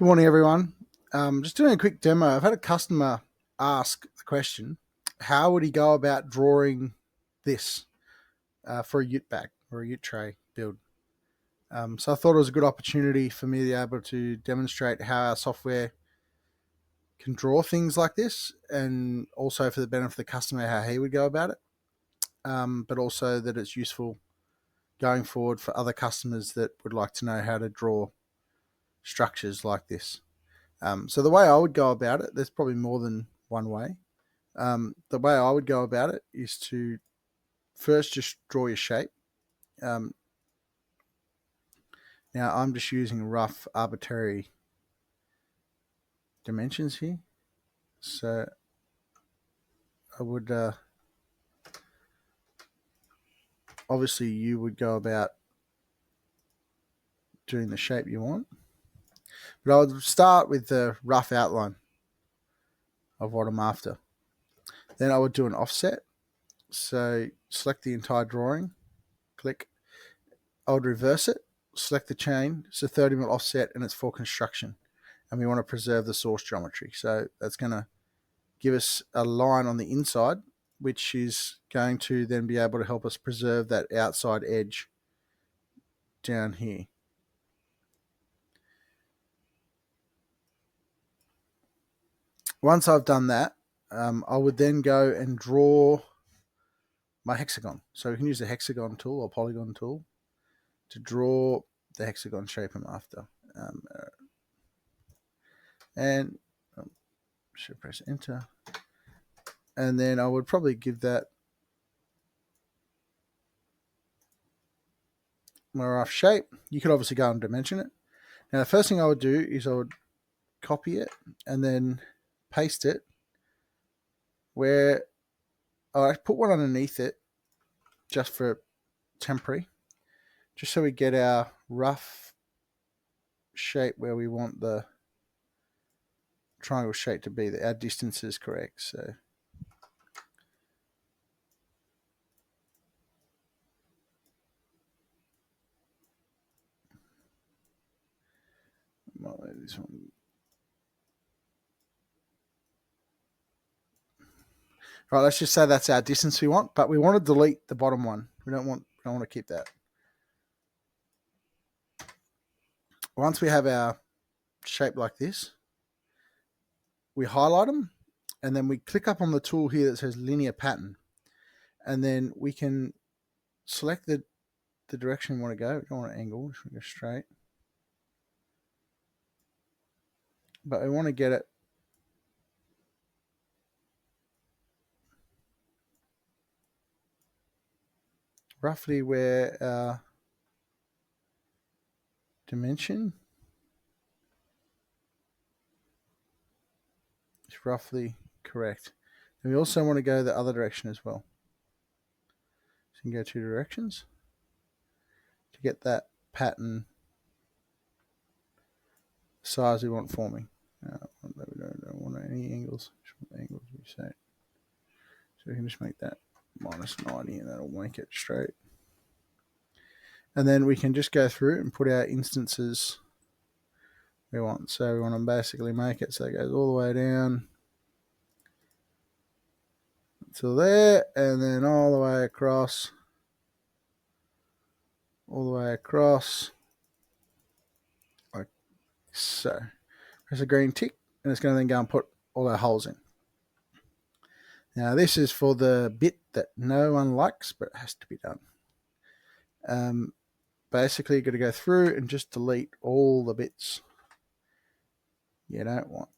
Good morning, everyone. Just doing a quick demo. I've had a customer ask the question, how would he go about drawing this for a ute bag or a ute tray build? So I thought it was a good opportunity for me to be able to demonstrate how our software can draw things like this, and also for the benefit of the customer, how he would go about it, but also that it's useful going forward for other customers that would like to know how to draw structures like this. So the way I would go about it, there's probably more than one way. The way I would go about it is to first just draw your shape. Now I'm just using rough arbitrary dimensions here. So I would, obviously you would go about doing the shape you want. But I would start with the rough outline of what I'm after. Then I would do an offset. So select the entire drawing, click. I would reverse it, select the chain. It's a 30mm offset and it's for construction. And we want to preserve the source geometry. So that's going to give us a line on the inside, which is going to then be able to help us preserve that outside edge down here. Once I've done that, I would then go and draw my hexagon. So we can use the hexagon tool or polygon tool to draw the hexagon shape I'm after. And should press enter. And then I would probably give that my rough shape. You could obviously go and dimension it. Now the first thing I would do is I would copy it and then paste it where I put one underneath it just for temporary, just so we get our rough shape where we want the triangle shape to be, that our distance is correct. So I might make this one. Right, let's just say that's our distance we want, but we want to delete the bottom one. We don't want to keep that. Once we have our shape like this, we highlight them, and then we click up on the tool here that says linear pattern, and then we can select the direction we want to go. We don't want an angle, we just want to go straight. But we want to get it roughly where our dimension is roughly correct. And we also want to go the other direction as well. So you can go two directions to get that pattern size we want forming. We don't want any angles. Just want the angles we say. So we can just make that -90 and that'll make it straight. And then we can just go through and put our instances we want. So we want to basically make it so it goes all the way down to there, and then all the way across, like so. Press a green tick, and it's going to then go and put all our holes in. Now this is for the bit that no one likes, but it has to be done. Basically, you've got to go through and just delete all the bits you don't want.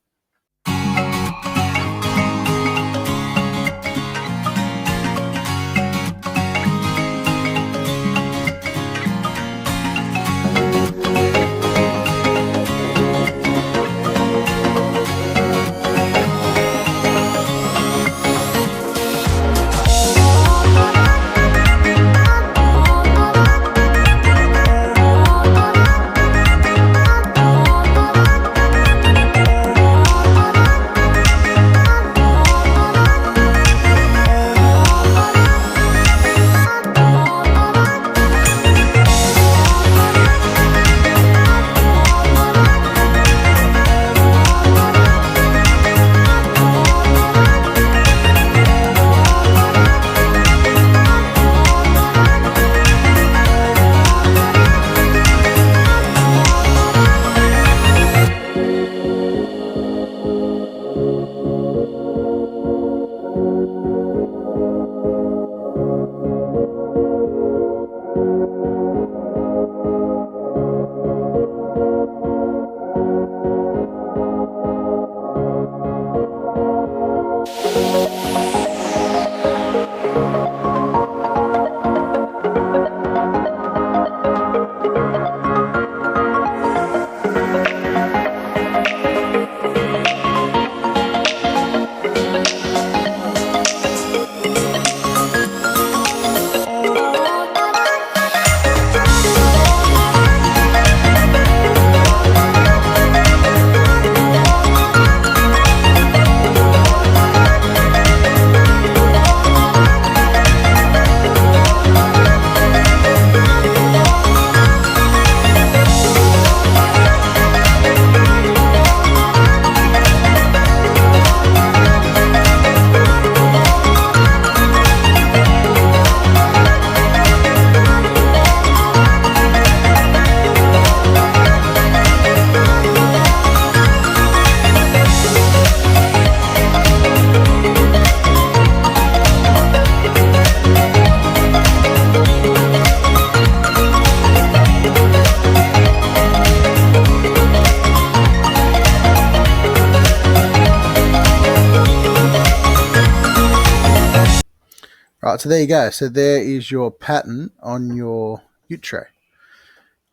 Right, so there you go. So there is your pattern on your ute tray.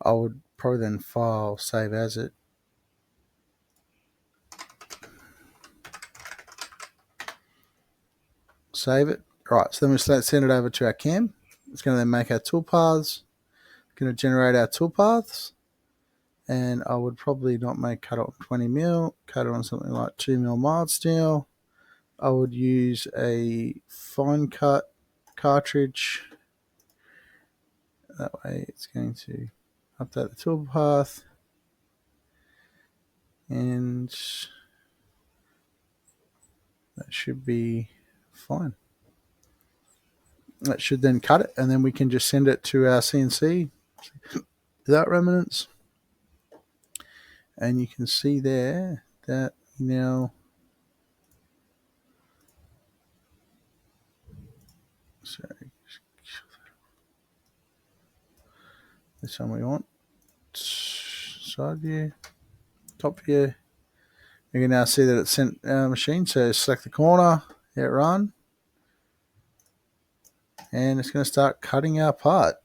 I would probably then file save as it. Save it. Right, so then we send it over to our cam. It's going to then make our toolpaths. It's going to generate our toolpaths. And I would probably not make cut on 20 mil, cut it on something like 2 mil mild steel. I would use a fine cut cartridge. That way it's going to update the toolpath. And that should be fine. That should then cut it, and then we can just send it to our CNC without remnants. And you can see there that now, sorry, this one we want, side view, top view. You can now see that it's sent our machine, so select the corner, hit run, and it's going to start cutting our part.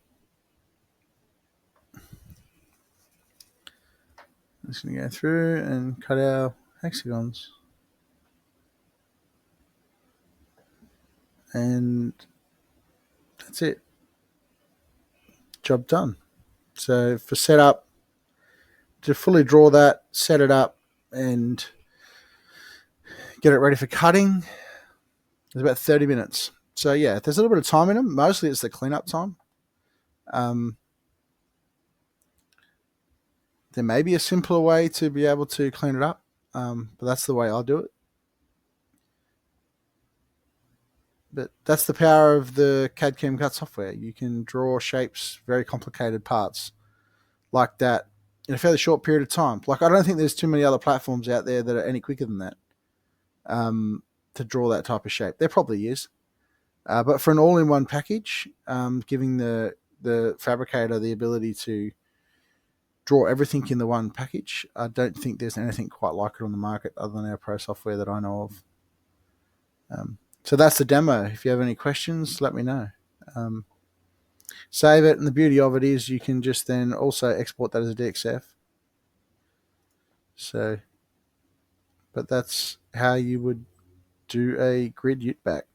It's going to go through and cut our hexagons. And that's it. Job done. So for setup, to fully draw that, set it up, and get it ready for cutting, it's about 30 minutes. So yeah, there's a little bit of time in them. Mostly it's the cleanup time. There may be a simpler way to be able to clean it up, but that's the way I'll do it. But that's the power of the CAD CAM cut software. You can draw shapes, very complicated parts like that in a fairly short period of time. Like, I don't think there's too many other platforms out there that are any quicker than that to draw that type of shape. There probably is. But for an all-in-one package, giving the fabricator the ability to draw everything in the one package, I don't think there's anything quite like it on the market other than our Pro software that I know of. So that's the demo. If you have any questions, let me know. Save it, and the beauty of it is you can just then also export that as a DXF. So, but that's how you would do a grid ute back.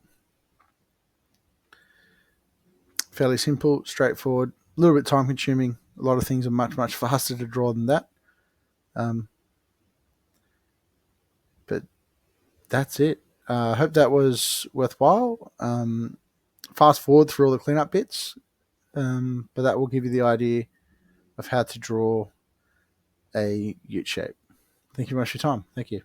Fairly simple, straightforward, a little bit time consuming. A lot of things are much, much faster to draw than that. But that's it. I hope that was worthwhile. Fast forward through all the cleanup bits, but that will give you the idea of how to draw a ute shape. Thank you very much for your time. Thank you.